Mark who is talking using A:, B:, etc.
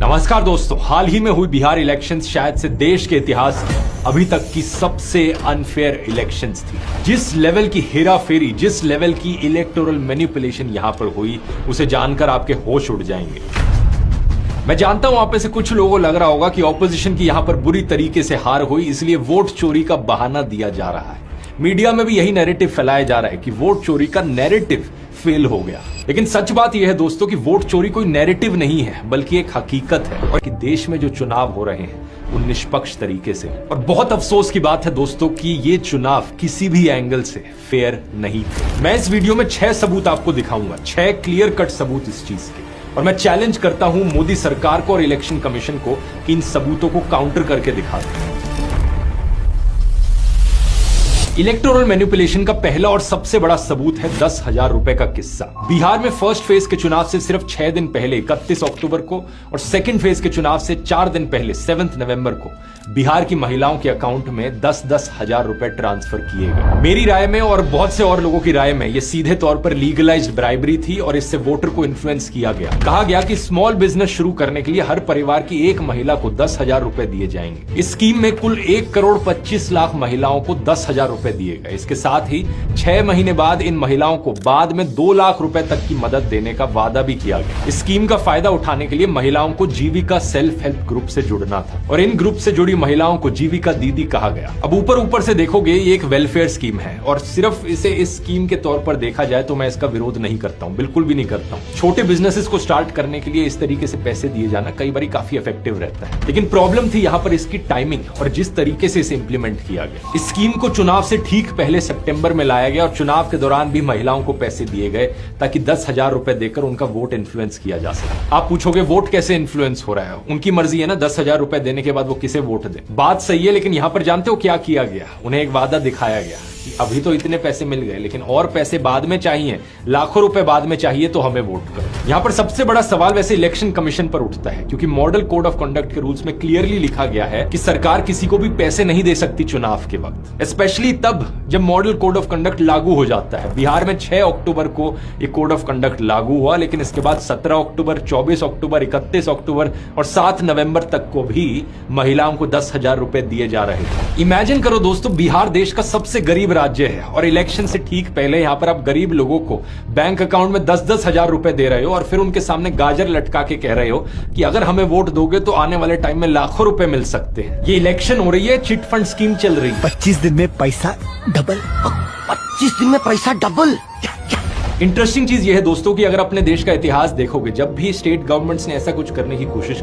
A: नमस्कार दोस्तों, हाल ही में हुई बिहार इलेक्शंस शायद से देश के इतिहास की अभी तक की सबसे अनफेयर इलेक्शंस थी। जिस लेवल की हेराफेरी, जिस लेवल की इलेक्टोरल मैनिपुलेशन यहां पर हुई, उसे जानकर आपके होश उड़ जाएंगे। मैं जानता हूं आप में से कुछ लोगों को लग रहा होगा कि ऑपोजिशन की यहां पर बुरी तरीके से हार हुई, इसलिए वोट चोरी का बहाना दिया जा रहा है। मीडिया में भी यही नैरेटिव फैलाया जा रहा है कि वोट चोरी का नैरेटिव फेल हो गया। लेकिन सच बात यह है दोस्तों कि वोट चोरी कोई नैरेटिव नहीं है, बल्कि एक हकीकत है, और कि देश में जो चुनाव हो रहे हैं वो निष्पक्ष तरीके से। और बहुत अफसोस की बात है दोस्तों कि ये चुनाव किसी भी एंगल से फेयर नहीं थे। मैं इस वीडियो में 6 सबूत आपको दिखाऊंगा, 6 क्लियर कट सबूत इस चीज के, और मैं चैलेंज करता हूं मोदी सरकार को और इलेक्शन कमीशन को कि इन सबूतों को काउंटर करके दिखा दें। इलेक्टोरल मैनिपुलेशन का पहला और सबसे बड़ा सबूत है 10,000 रुपए का किस्सा। बिहार में फर्स्ट फेज के चुनाव से सिर्फ 6 दिन पहले 31 अक्टूबर को और सेकंड फेज के चुनाव से 4 दिन पहले 7 नवंबर को बिहार की महिलाओं के अकाउंट में 10-10 हजार रुपए ट्रांसफर किए गए। मेरी राय में और बहुत से और लोगों की राय में यह सीधे तौर पर लीगलाइज्ड ब्राइबरी थी और इससे वोटर को इन्फ्लुएंस किया गया। कहा गया कि स्मॉल बिजनेस शुरू करने के लिए हर परिवार की एक महिला को 10,000 रुपए दिए जाएंगे। इस स्कीम में कुल 1,25,00,000 महिलाओं को 10,000 रुपए दिए गए। इसके साथ ही 6 महीने बाद इन महिलाओं को बाद में 2 लाख रुपए तक की मदद देने का वादा भी किया गया। इस स्कीम का फायदा उठाने के लिए महिलाओं को जीविका सेल्फ हेल्प ग्रुप से जुड़ना था और इन ग्रुप से जुड़ी महिलाओं को जीविका दीदी कहा गया। अब ऊपर से देखोगे ये एक वेलफेयर स्कीम है और सिर्फ इसे इस स्कीम के तौर पर देखा जाए तो मैं इसका विरोध नहीं करता हूं, बिल्कुल भी नहीं करता हूं। छोटे बिजनेसेस को स्टार्ट करने के लिए इस तरीके से पैसे दिए जाना कई बार काफी इफेक्टिव रहता है, लेकिन प्रॉब्लम थी यहां पर इसकी टाइमिंग और जिस तरीके से इसे इंप्लीमेंट किया गया। इस स्कीम को चुनाव से ठीक पहले सितंबर में लाया गया और चुनाव के दौरान भी महिलाओं को पैसे दिए गए ताकि 10,000 रुपए देकर उनका वोट इन्फ्लुएंस किया जा सके। आप पूछोगे वोट कैसे इन्फ्लुएंस हो रहा है? उनकी मर्जी है ना, 10,000 रुपए देने के बाद वो किसे वोट दे। बात सही है, लेकिन यहां पर जानते हो क्या किया गया? उन्हें एक वादा दिखाया गया कि अभी तो इतने पैसे मिल गए, लेकिन और पैसे बाद में चाहिए, लाखों रुपए बाद में चाहिए तो हमें वोट करो। यहां पर सबसे बड़ा सवाल वैसे इलेक्शन कमीशन पर उठता है, क्योंकि मॉडल कोड ऑफ कंडक्ट के रूल्स में क्लियरली लिखा गया है कि सरकार किसी को भी पैसे नहीं दे सकती चुनाव के वक्त, स्पेशली तब जब मॉडल कोड ऑफ कंडक्ट लागू हो जाता है। बिहार में 6 अक्टूबर को ये कोड ऑफ कंडक्ट लागू हुआ, लेकिन इसके बाद 17 अक्टूबर, 24 अक्टूबर, 31 अक्टूबर और 7 नवंबर तक को भी महिलाओं को 10,000 रुपए दिए जा रहे थे। इमेजिन करो दोस्तों, बिहार देश का सबसे गरीब राज्य है और इलेक्शन से ठीक पहले यहां पर आप गरीब लोगों को बैंक अकाउंट में 10-10 हजार रुपए दे रहे हो और फिर उनके सामने गाजर लटका के कह रहे हो कि अगर हमें वोट दोगे तो आने वाले टाइम में लाखों रुपए मिल सकते हैं। ये इलेक्शन हो रही है, चिट फंड स्कीम चल रही है।
B: 25 दिन में पैसा डबल। 25 दिन में पैसा डबल।
A: इंटरेस्टिंग चीज यह है दोस्तों कि अगर अपने देश का इतिहास देखोगे, जब भी स्टेट गवर्नमेंट्स ने ऐसा कुछ करने की कोशिश